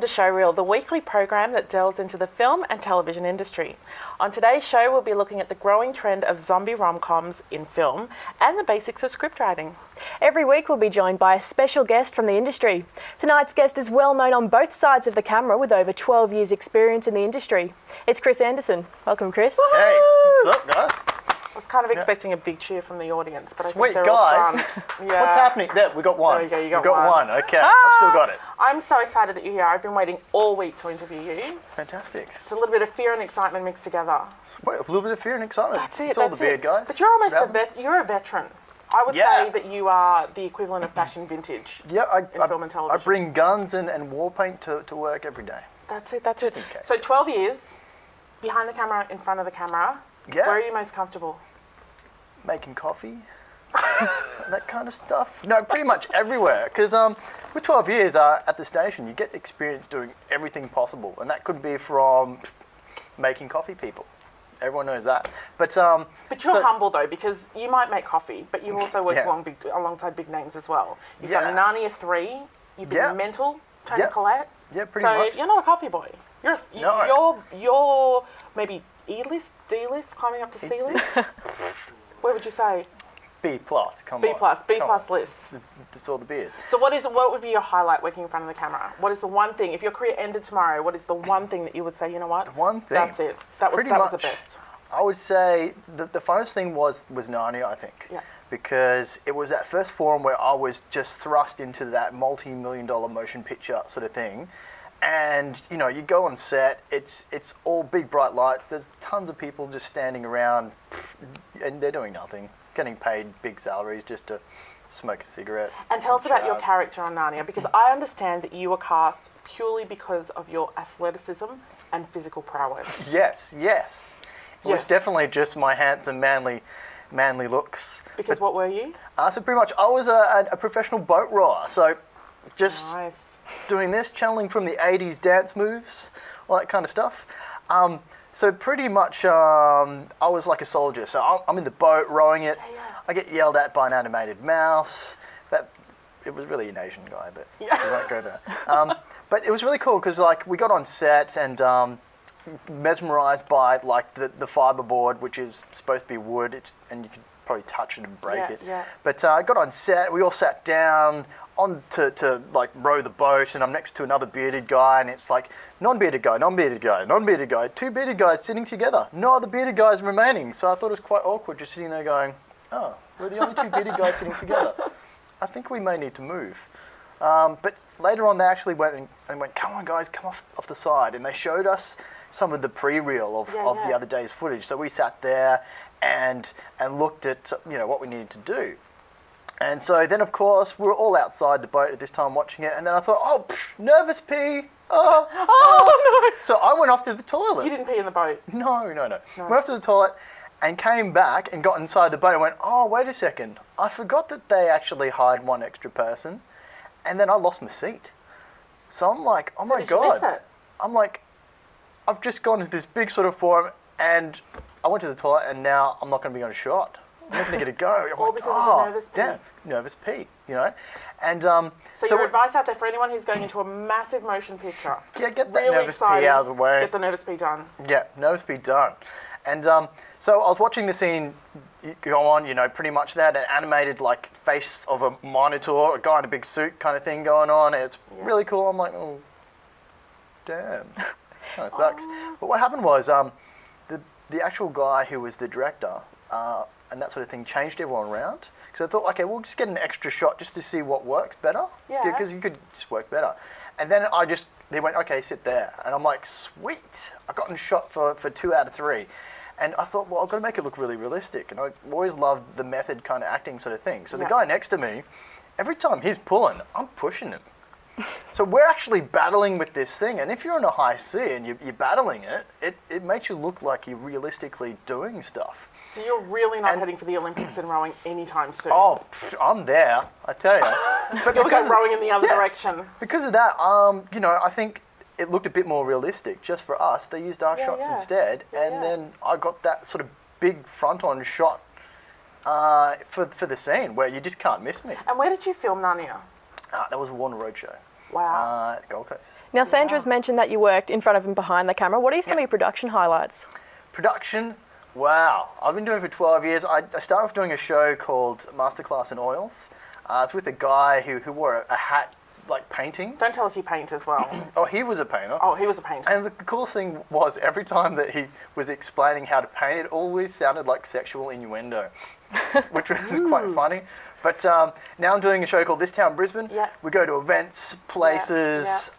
welcome to Showreel, the weekly program that delves into the film and television industry. On today's show, we'll be looking at the growing trend of zombie rom-coms in film and the basics of script writing. Every week we'll be joined by a special guest from the industry. Tonight's guest is well known on both sides of the camera with over 12 years experience in the industry. It's Kris Anderson. Welcome, Kris. Hey, what's up, guys? I was kind of expecting a big cheer from the audience, but Sweet, I think they're guys. all stunned. Yeah. What's happening? There, we got one. There you go, you got we got one. one. Okay, I've still got it. I'm so excited that you're here. I've been waiting all week to interview you. Fantastic. It's a little bit of fear and excitement mixed together. Sweet, a little bit of fear and excitement. That's it. It's all that's the beard, it. guys. But you're almost That's you're a veteran. I would say that you are the equivalent of fashion vintage Yeah, in film and television. I bring guns and war paint to work every day. That's it, that's Just it. in case. So 12 years, behind the camera, in front of the camera. Yeah. Where are you most comfortable? Making coffee, that kind of stuff. No, pretty much everywhere. Because with 12 years at the station, you get experience doing everything possible. And that could be from making coffee people. Everyone knows that. But you're humble though, because you might make coffee, but you also worked alongside big names as well. You've done Narnia 3, you've been Mental, Tony Collette. Yeah, pretty much. So you're not a coffee boy. You're maybe E-list, D-list, climbing up to C-list? Where would you say? B+, come B+, on. B+ list. That's all the beard. So what would be your highlight working in front of the camera? What is the one thing, if your career ended tomorrow, what is the one thing that you would say, you know what? The one thing? That's it. That was the best. I would say the funnest thing was Narnia, I think. Yeah. Because it was that first forum where I was just thrust into that multi-million-dollar motion picture sort of thing. And, you know, you go on set, it's all big bright lights, there's tons of people just standing around and they're doing nothing, getting paid big salaries just to smoke a cigarette. And tell us about your character on Narnia, because I understand that you were cast purely because of your athleticism and physical prowess. Yes. It was definitely just my handsome, manly looks. What were you? So pretty much I was a professional boat rower, so just... Nice. Doing this, channeling from the 80s dance moves, all that kind of stuff. So pretty much I was like a soldier. So I'm in the boat rowing it. Yeah. I get yelled at by an animated mouse. It was really an Asian guy, but we won't go there. But it was really cool because like we got on set and mesmerized by like the fiberboard, which is supposed to be wood, and you could probably touch it and break it. Yeah. But I got on set. We all sat down on to like row the boat, and I'm next to another bearded guy, and it's like non-bearded guy, non-bearded guy, non-bearded guy, two bearded guys sitting together, no other bearded guys remaining. So I thought it was quite awkward just sitting there going, oh, we're the only two bearded guys sitting together. I think we may need to move. But later on they actually went and went, come on guys, come off the side, and they showed us some of the pre-reel of the other day's footage. So we sat there and looked at what we needed to do. And so then, of course, we were all outside the boat at this time watching it. And then I thought, nervous pee. Oh, no. So I went off to the toilet. You didn't pee in the boat? No. Went off to the toilet and came back and got inside the boat and went, oh, wait a second. I forgot that they actually hired one extra person. And then I lost my seat. So I'm like, oh, my God. Did you miss it? I'm like, I've just gone to this big sort of forum and I went to the toilet and now I'm not going to be on a shot. I'm not going to get a go. All because of the nervous pee. Damn, nervous pee, And so your advice out there for anyone who's going into a massive motion picture. Yeah, get that really nervous exciting, pee out of the way. Get the nervous pee done. Yeah, nervous pee done. And so I was watching the scene go on, pretty much that, an animated like face of a monitor, a guy in a big suit kind of thing going on. And it's really cool. I'm like, oh, damn. Kind of sucks. But what happened was the actual guy who was the director and that sort of thing changed everyone around. Because I thought, okay, we'll just get an extra shot just to see what works better. Yeah. Because you could just work better. And then they went, okay, sit there. And I'm like, sweet. I got in shot for 2 out of 3. And I thought, well, I've got to make it look really realistic. And I always loved the method kind of acting sort of thing. So the guy next to me, every time he's pulling, I'm pushing him. So we're actually battling with this thing. And if you're in a high C and you're battling it makes you look like you're realistically doing stuff. So you're really not heading for the Olympics and rowing anytime soon? Oh, I'm there, I tell you. But you're rowing in the other direction. Because of that, I think it looked a bit more realistic just for us. They used our shots instead, and then I got that sort of big front-on shot for the scene where you just can't miss me. And where did you film Narnia? That was a Warner Road show. Wow. at the Gold Coast. Now, Sandra's mentioned that you worked in front of and behind the camera. What are some of your production highlights? Production, wow. I've been doing it for 12 years. I started off doing a show called Masterclass in Oils. It's with a guy who wore a hat like painting. Don't tell us you paint as well. Oh, he was a painter. Oh, he was a painter. And the coolest thing was every time that he was explaining how to paint, it always sounded like sexual innuendo, which was quite funny. But now I'm doing a show called This Town, Brisbane. Yeah. We go to events, places,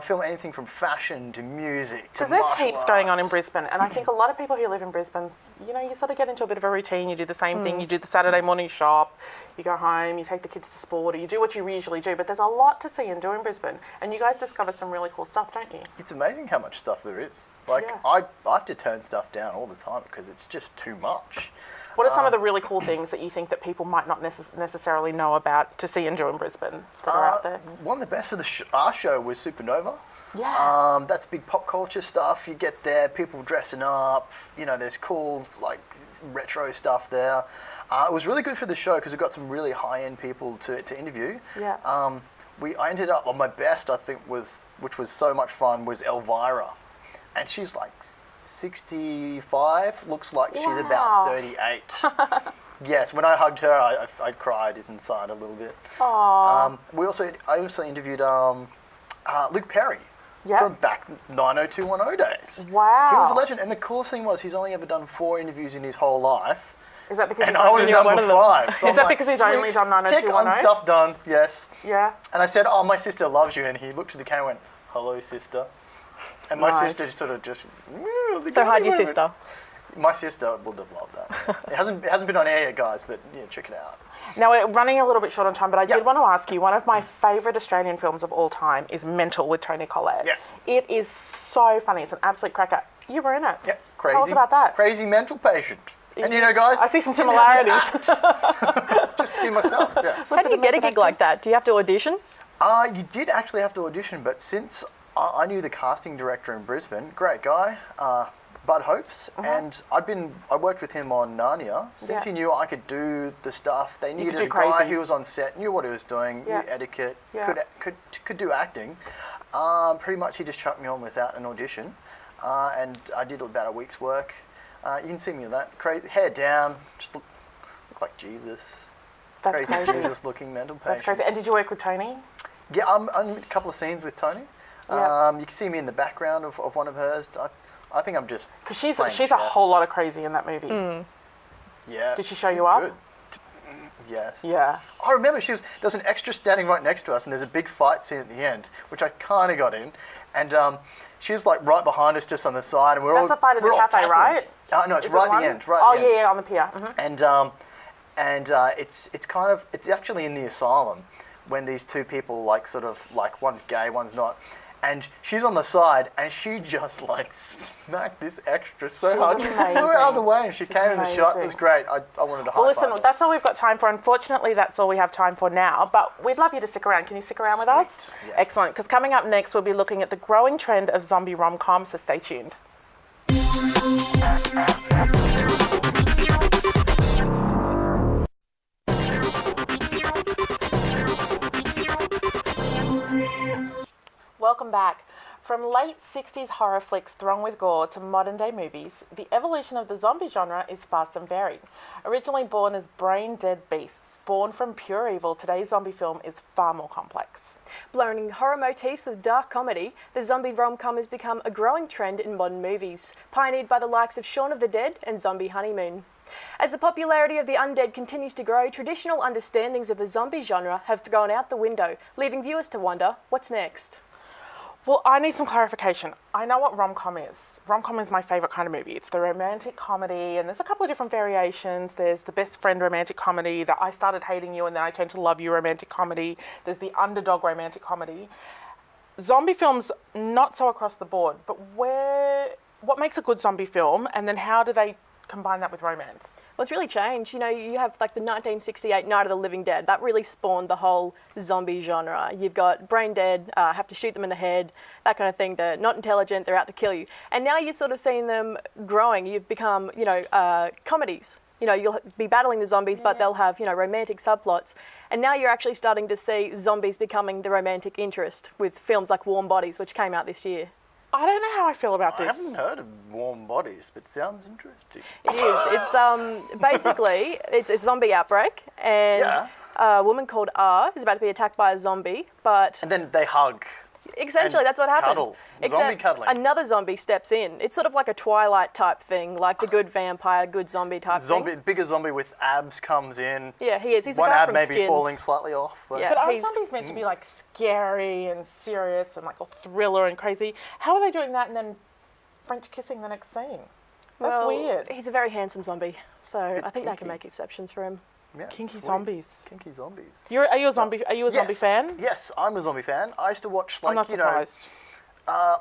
film anything from fashion to music to Because there's martial heaps going on in arts. Brisbane, and I think a lot of people who live in Brisbane, you know, you sort of get into a bit of a routine. You do the same thing. You do the Saturday morning shop, you go home, you take the kids to sport, or you do what you usually do. But there's a lot to see and do in Brisbane, and you guys discover some really cool stuff, don't you? It's amazing how much stuff there is. Like, Yeah. I have to turn stuff down all the time because it's just too much. What are some of the really cool things that you think that people might not necessarily know about to see and do in Brisbane that are out there? One of the best for our show was Supernova. Yeah. That's big pop culture stuff. You get there, people dressing up. You know, there's cool like retro stuff there. It was really good for the show because we got some really high-end people to interview. Yeah. I ended up on my best, I think, which was so much fun, was Elvira, and she's like 65. Looks like she's about 38. Yes, when I hugged her, I cried inside a little bit. Aww. I also interviewed Luke Perry. Yep. From back 90210 days. Wow. He was a legend, and the coolest thing was he's only ever done 4 interviews in his whole life. Is that because And he's I was only done one number of them? 5. So Is I'm that like, because he's only sweet, done check 90210? on stuff done, yes. Yeah. And I said, oh, my sister loves you, and he looked at the camera and went, hello, sister. And my Nice. sister sort of just... So how'd your sister? My sister would have loved that. It hasn't been on air yet, guys, but yeah, check it out. Now, we're running a little bit short on time, but I Yep. did want to ask you, one of my favourite Australian films of all time is Mental with Tony Collette. Yeah. It is so funny. It's an absolute cracker. You were in it. Yep, crazy. Tell us about that. Crazy mental patient. And you know, guys... I see some didn't have to similarities. act. Just be myself, yeah. How do you get a gig like that? Do you have to audition? You did actually have to audition, but since I knew the casting director in Brisbane, great guy, Bud Hopes, and I worked with him on Narnia. Since he knew I could do the stuff, they needed do a guy crazy. who was on set, knew what he was doing, Yeah. knew etiquette, Yeah. could do acting. Pretty much he just chucked me on without an audition, and I did about a week's work. You can see me with that. Hair down, just look like Jesus. That's Crazy crazy. Jesus-looking mental patient. That's crazy. And did you work with Tony? Yeah, I'm in a couple of scenes with Tony. Yeah. You can see me in the background of one of hers. I think I'm just Because she's playing a chef. whole lot of crazy in that movie. Yeah. Did she show she's you up? good. Yes. Yeah. I remember there was an extra standing right next to us, and there's a big fight scene at the end, which I kind of got in, and she was like right behind us, just on the side, and That's the fight at the cafe, right? No, it's Is it right at one? the end. Right. Oh, at the end. yeah, on the pier. Mhm. And it's actually in the asylum when these two people like one's gay, one's not, and she's on the side and she just like smacked this extra so She's hard. She amazing. flew out of the way and she She's came in the shot. It amazing. was great. I wanted to high Well, listen, five her. that's all we've got time for. Unfortunately, that's all we have time for now, but we'd love you to stick around. Can you stick around with us? Sweet, yes. Excellent, because coming up next, we'll be looking at the growing trend of zombie rom-coms, so stay tuned. Welcome back. From late 60s horror flicks thronged with gore to modern day movies, the evolution of the zombie genre is vast and varied. Originally born as brain-dead beasts, born from pure evil, today's zombie film is far more complex. Blurring horror motifs with dark comedy, the zombie rom-com has become a growing trend in modern movies, pioneered by the likes of Shaun of the Dead and Zombie Honeymoon. As the popularity of the undead continues to grow, traditional understandings of the zombie genre have gone out the window, leaving viewers to wonder, what's next? Well, I need some clarification. I know what rom-com is. Rom-com is my favourite kind of movie. It's the romantic comedy, and there's a couple of different variations. There's the best friend romantic comedy, that I started hating you and then I turned to love you romantic comedy. There's the underdog romantic comedy. Zombie films, not so across the board, but what makes a good zombie film, and then how do they combine that with romance? Well, it's really changed. You know, you have like the 1968 Night of the Living Dead. That really spawned the whole zombie genre. You've got brain dead, have to shoot them in the head, that kind of thing. They're not intelligent, they're out to kill you. And now you're sort of seeing them growing. You've become, comedies. You know, you'll be battling the zombies, but they'll have, you know, romantic subplots. And now you're actually starting to see zombies becoming the romantic interest with films like Warm Bodies, which came out this year. I don't know how I feel about I this. haven't heard of Warm Bodies, but sounds interesting. It is. It's basically it's a zombie outbreak, and a woman called R is about to be attacked by a zombie, but And then they hug. essentially and that's what happened. cuddle. Zombie cuddling. Another zombie steps in. It's sort of like a Twilight type thing, like the good vampire, good zombie type thing. Bigger zombie with abs comes in. Yeah, he is. He's the One guy ab from maybe Skins. falling slightly off. Yeah. But aren't he's- zombies meant to be like scary and serious and like a thriller and crazy? How are they doing that and then French kissing the next scene? That's Well, weird. He's a very handsome zombie, so bit I think they can kinky. make exceptions for him. Yeah, Kinky sweet. zombies. Kinky zombies. Are you a zombie? Are you a zombie Yes. fan? Yes, I'm a zombie fan. I used to watch I'm not surprised.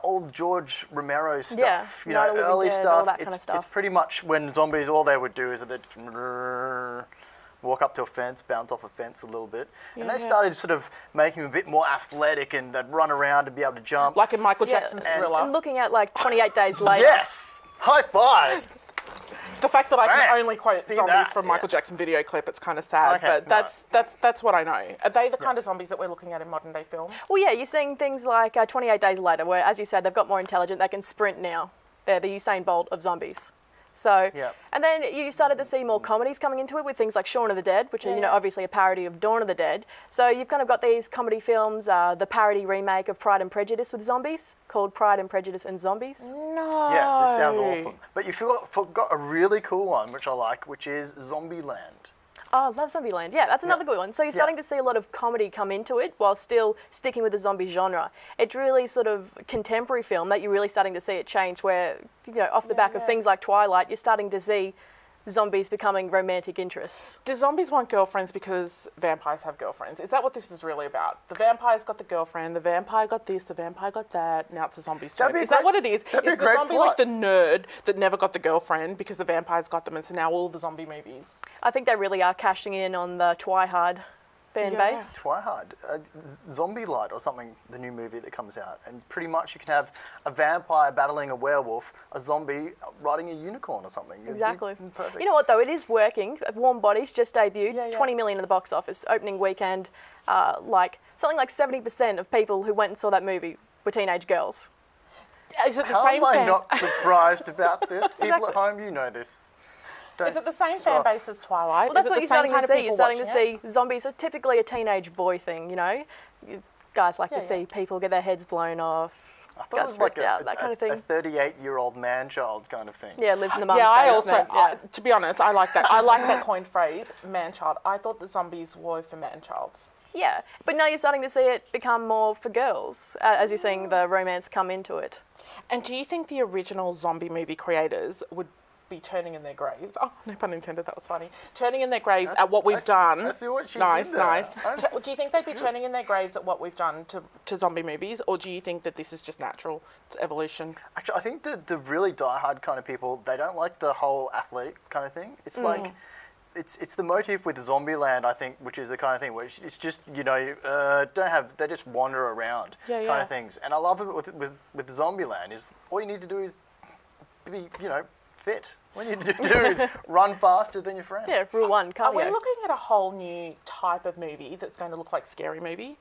old George Romero stuff. Yeah, you know, Night of the Living early Dead, stuff. all that kind of stuff. It's pretty much when zombies, all they would do is they'd walk up to a fence, bounce off a fence a little bit, and they started sort of making them a bit more athletic, and they'd run around and be able to jump. Like in Michael Yeah, Jackson's and- Thriller. I'm looking at like 28 Days Later. Yes, high five. The fact that I can Right. only quote See zombies that, from yeah. Michael Jackson video clip, it's kind of sad, Okay, but no. that's what I know. Are they the kind of zombies that we're looking at in modern day film? Well, yeah, you're seeing things like 28 Days Later, where, as you said, they've got more intelligent. They can sprint now. They're the Usain Bolt of zombies. So, Yep. and then you started to see more comedies coming into it with things like Shaun of the Dead, which are, you know, obviously a parody of Dawn of the Dead. So you've kind of got these comedy films, the parody remake of Pride and Prejudice with zombies, called Pride and Prejudice and Zombies. No. Yeah, this sounds awesome. But you forgot a really cool one, which I like, which is Zombieland. Oh, I love Zombieland. Yeah, that's another good one. So you're starting to see a lot of comedy come into it while still sticking with the zombie genre. It's really sort of contemporary film that you're really starting to see it change where, you know, off the back of things like Twilight, you're starting to see zombies becoming romantic interests. Do zombies want girlfriends because vampires have girlfriends? Is that what this is really about? The vampire's got the girlfriend, the vampire got this, the vampire got that, now it's a zombie story. That'd be a Is that great- what it is? that'd be Is a the great zombie plot. like the nerd that never got the girlfriend because the vampire's got them and so now all the zombie movies? I think they really are cashing in on the Twihard fan Yeah. base. Try hard. Zombie Light or something, the new movie that comes out. And pretty much you can have a vampire battling a werewolf, a zombie riding a unicorn or something. It'd be Exactly. Perfect. You know what though? It is working. Warm Bodies just debuted. 20 million in the box office opening weekend. Like something like 70% of people who went and saw that movie were teenage girls. Is it the How same am I fan? not surprised about this? People Exactly. at home, you know this. Don't Is it the same fan stop. base as Twilight? Well, that's Is it what the you're same starting kind to of see. people You're starting to watching see zombies are typically a teenage boy thing, you know? Guys like to see people get their heads blown off, I thought it guts was like ripped out, that kind of a thing. 38-year-old man-child kind of thing. Yeah, lives in the mum's Yeah, I also, basement. Yeah. to be honest, I like that. I like that coined phrase, man-child. I thought the zombies were for man-childs. Yeah, but now you're starting to see it become more for girls, as you're seeing the romance come into it. And do you think the original zombie movie creators would be turning in their graves? Oh, no pun intended, that was funny. Turning in their graves at what we've done. I see what she Nice, did there. nice. I'm- Do you think they'd be turning in their graves at what we've done to zombie movies, or do you think that this is just natural, it's evolution? Actually, I think that the really die-hard kind of people, they don't like the whole athletic kind of thing. It's like, it's the motif with Zombieland, I think, which is the kind of thing where it's just, you know, they just wander around kind of things. And I love it with Zombieland is all you need to do is be, you know, fit. All you need to do is run faster than your friends. Yeah, rule one, Are we cardio. looking at a whole new type of movie that's going to look like Scary Movie?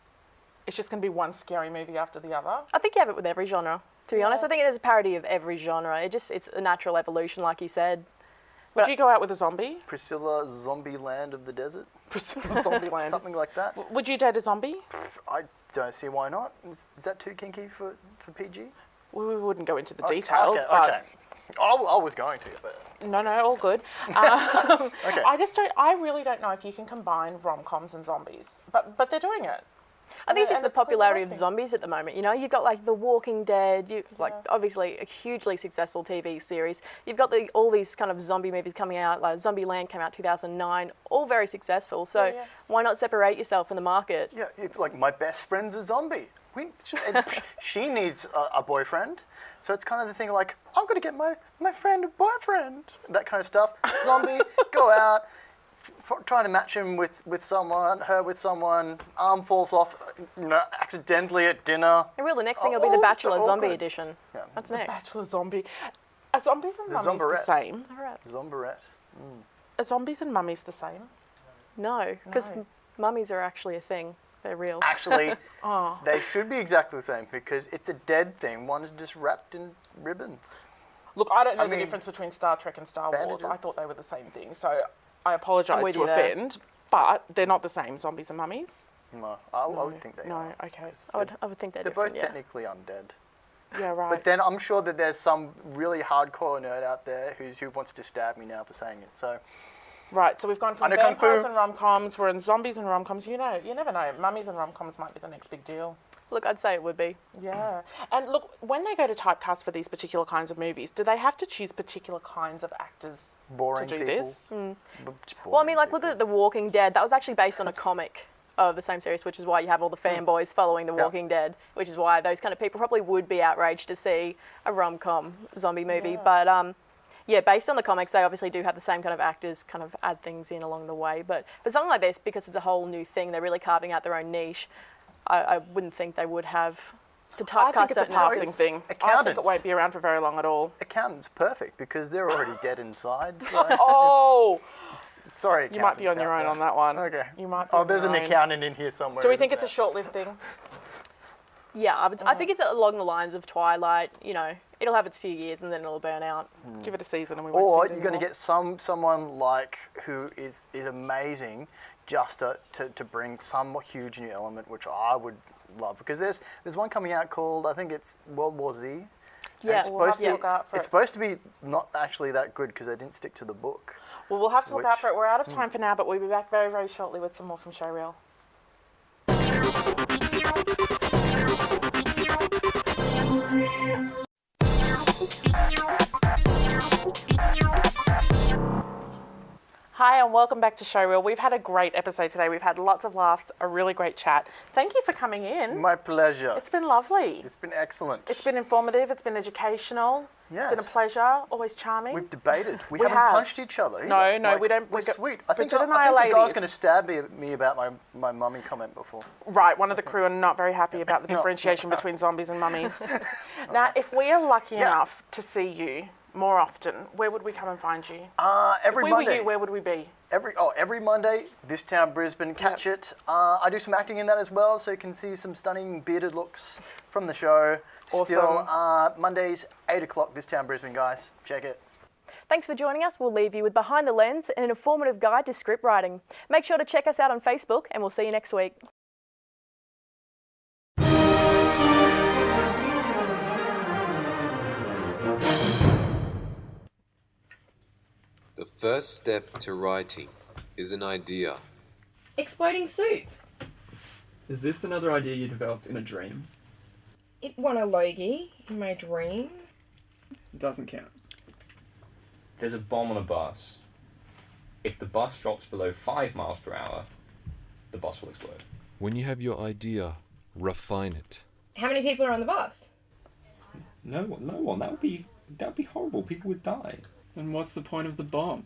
It's just going to be one scary movie after the other? I think you have it with every genre, to be honest. I think it is a parody of every genre. It's a natural evolution, like you said. Would you go out with a zombie? Priscilla, Zombie Land of the Desert, Priscilla Zombieland. something like that. Would you date a zombie? I don't see why not. Is that too kinky for PG? We wouldn't go into the Okay, details, okay, but okay. I was going to, but no, all good. okay. I really don't know if you can combine rom-coms and zombies, but they're doing it. I think it's just And the it's clearly popularity of working. zombies at the moment. You know, you've got like The Walking Dead, obviously a hugely successful TV series. You've got all these kind of zombie movies coming out, like Zombieland came out 2009, all very successful. So why not separate yourself in the market? yeah, it's like my best friend's a zombie. She needs a boyfriend, so it's kind of the thing like I'm gonna get my friend a boyfriend, that kind of stuff. Zombie, go out, trying to match him with someone, her with someone. Arm falls off, you know, accidentally at dinner. And really, the next thing will be Oh, The so Bachelor Zombie awkward. Edition. Yeah. What's next? Bachelor zombie. Are zombies and The mummies the Zomberette. same? All right. Zomberette. Are zombies and mummies the same? No, because No. mummies are actually a thing. They're real. Actually, Oh. they should be exactly the same because it's a dead thing. One's just wrapped in ribbons. Look, I don't know I the mean, difference between Star Trek and Star Wars. bandages. I thought they were the same thing, so I apologise with to you there. offend, but they're not the same, zombies and mummies. No, I would think they No, are. okay. I would think they're They're different, both yeah. technically undead. Yeah, right. But then I'm sure that there's some really hardcore nerd out there who wants to stab me now for saying it. So Right, so we've gone from I know Kung vampires Fu. and rom-coms, we're in zombies and rom-coms. You know, you never know. Mummies and rom-coms might be the next big deal. Look, I'd say it would be. Yeah. And look, when they go to typecast for these particular kinds of movies, do they have to choose particular kinds of actors boring to do people. this? Well, I mean, like, look at The Walking Dead. That was actually based on a comic of the same series, which is why you have all the fanboys following The Walking Dead, which is why those kind of people probably would be outraged to see a rom-com zombie movie. Yeah. But, yeah, based on the comics, they obviously do have the same kind of actors kind of add things in along the way. But for something like this, because it's a whole new thing, they're really carving out their own niche. I wouldn't think they would have to typecast I think it's a certain passing actors. thing. I think Accountants. it won't be around for very long at all. Accountant's perfect because they're already dead inside. So Oh, sorry, you might be on your own on that one. Okay. You might be Oh, on there's your an own. accountant in here somewhere. Do we think isn't it's a there? short-lived thing? Yeah, I think it's along the lines of Twilight. You know, it'll have its few years and then it'll burn out. Give it a season and we won't Or see it you're going to anymore. get someone like who is amazing just to bring some huge new element, which I would love because there's one coming out called I think it's World War Z. And Yeah, it's we'll have supposed to to look out for it's it. supposed to be not actually that good because they didn't stick to the book. Well, we'll have to look out Which- for it. We're out of time for now, but we'll be back very, very shortly with some more from Showreel. Hi and welcome back to Showreel. We've had a great episode today. We've had lots of laughs, a really great chat. Thank you for coming in. My pleasure. It's been lovely. It's been excellent. It's been informative. It's been educational. Yes. It's been a pleasure. Always charming. We've debated. We We haven't have. punched each other. Either. No, we don't- We're we go- sweet. I think Bridget and I I are think the guy's ladies. going to stab me about my mummy comment before. Right, one of the crew are not very happy about the differentiation between zombies and mummies. Now, if we are lucky Yeah. enough to see you more often, where would we come and find you? Every If we Monday. were you, where would we be? Every Monday, this town Brisbane, catch it. I do some acting in that as well, so you can see some stunning bearded looks from the show. Awesome. Still, Mondays, 8 o'clock, this town Brisbane, guys. Check it. Thanks for joining us. We'll leave you with Behind the Lens, an informative guide to script writing. Make sure to check us out on Facebook, and we'll see you next week. The first step to writing is an idea. Exploding soup. Is this another idea you developed in a dream? It won a Logie in my dream. It doesn't count. There's a bomb on a bus. If the bus drops below 5 miles per hour, the bus will explode. When you have your idea, refine it. How many people are on the bus? No one. That would be horrible. People would die. Then what's the point of the bomb?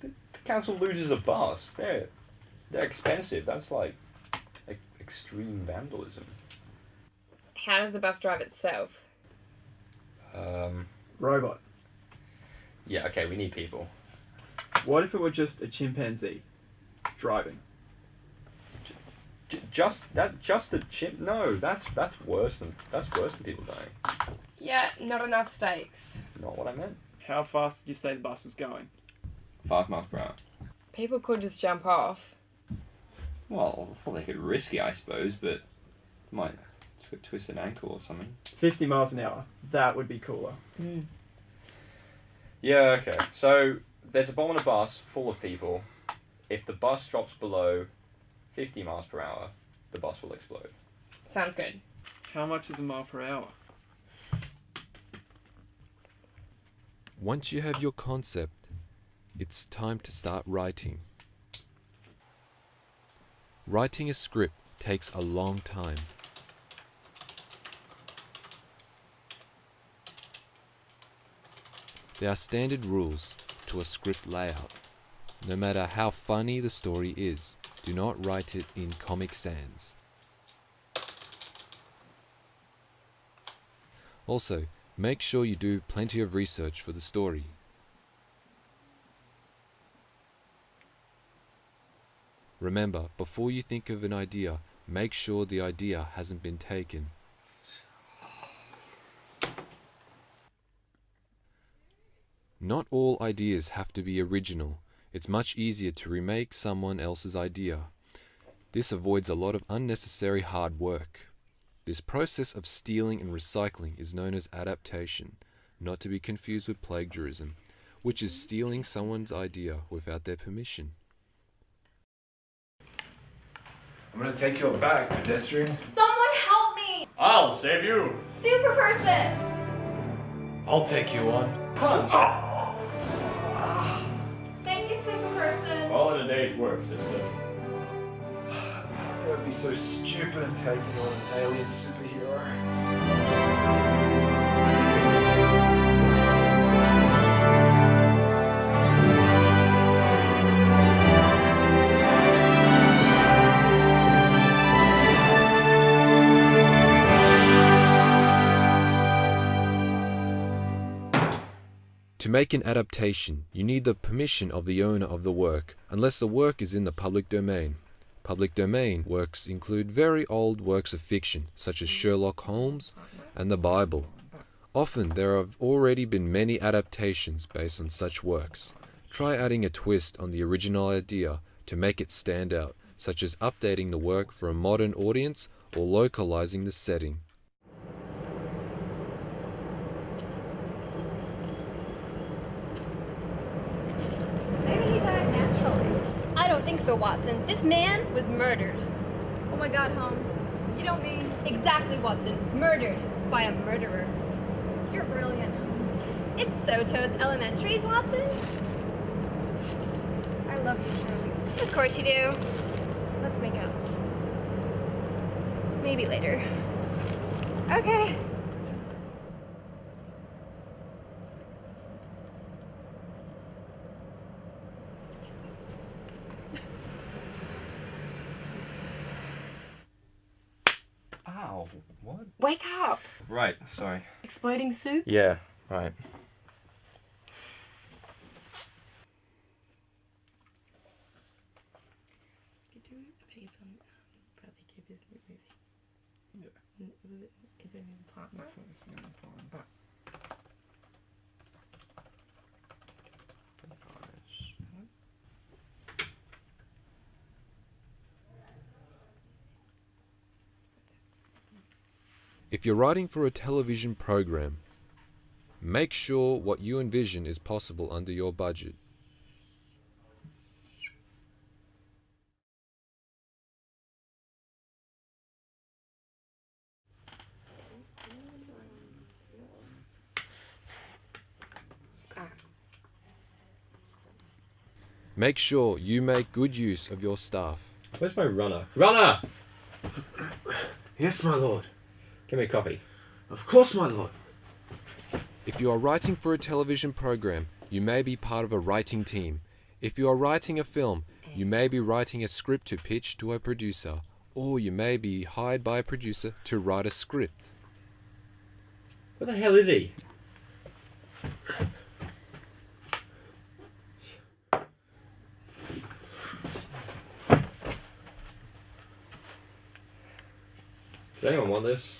The council loses a bus. They're expensive. That's like extreme vandalism. How does the bus drive itself? Robot. Yeah. Okay. We need people. What if it were just a chimpanzee driving? Just the chimp. No, that's worse than people dying. Yeah, not enough stakes. Not what I meant. How fast did you say the bus was going? 5 miles per hour. People could just jump off. Well, they could risky, I suppose, but might twist an ankle or something. 50 miles an hour. That would be cooler. Yeah, okay. So, there's a bomb on a bus full of people. If the bus drops below 50 miles per hour, the bus will explode. Sounds good. How much is a mile per hour? Once you have your concept, it's time to start writing. Writing a script takes a long time. There are standard rules to a script layout. No matter how funny the story is, do not write it in Comic Sans. Also, make sure you do plenty of research for the story. Remember, before you think of an idea, make sure the idea hasn't been taken. Not all ideas have to be original. It's much easier to remake someone else's idea. This avoids a lot of unnecessary hard work. This process of stealing and recycling is known as adaptation, not to be confused with plagiarism, which is stealing someone's idea without their permission. I'm gonna take your back, pedestrian. Someone help me! I'll save you! Super person! I'll take you on. Thank you, super person. All in a day's work, citizen. Don't be so stupid and taking on an alien superhero. To make an adaptation, you need the permission of the owner of the work, unless the work is in the public domain. Public domain works include very old works of fiction, such as Sherlock Holmes and the Bible. Often there have already been many adaptations based on such works. Try adding a twist on the original idea to make it stand out, such as updating the work for a modern audience or localizing the setting. Maybe he died naturally. I don't think so, Watson. This man was murdered. Oh my god, Holmes. You don't mean... Exactly, Watson. Murdered by a murderer. You're brilliant, Holmes. It's so totes elementaries, Watson. I love you, Shirley. Of course you do. Let's make out. Maybe later. Okay. Ow, what? Wake up! Right, sorry. Exploding soup? Yeah, right. Could do a piece on Bradley Cooper's movie. Yeah. Is it in the partner? If you're writing for a television program, make sure what you envision is possible under your budget. Make sure you make good use of your staff. Where's my runner? Runner! Yes, my lord. Give me a coffee. Of course, my lord. If you are writing for a television program, you may be part of a writing team. If you are writing a film, you may be writing a script to pitch to a producer, or you may be hired by a producer to write a script. Where the hell is he? Does anyone want this?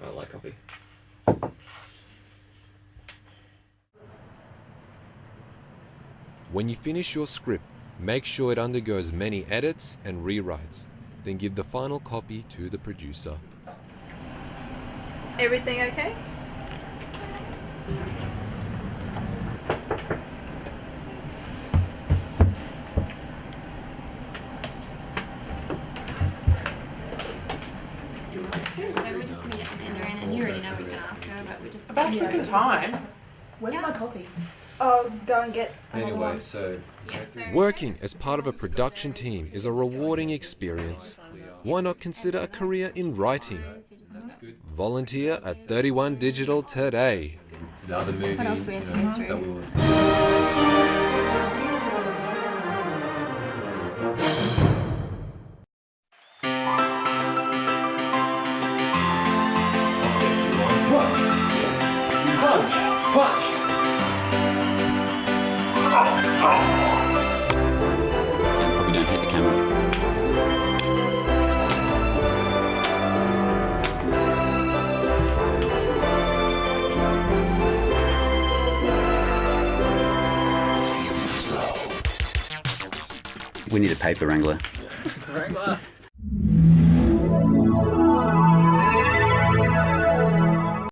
I don't like coffee. When you finish your script, make sure it undergoes many edits and rewrites. Then give the final copy to the producer. Everything okay? About flipping time. Where's my copy? Oh, go and get... Anyway, so Working as part of a production team is a rewarding experience. Why not consider a career in writing? Volunteer at 31 Digital today. the other movie What else do we have to go through? that we were. I'll take you on. Punch! Punch! Probably don't hit the camera. We need a paper wrangler. Wrangler.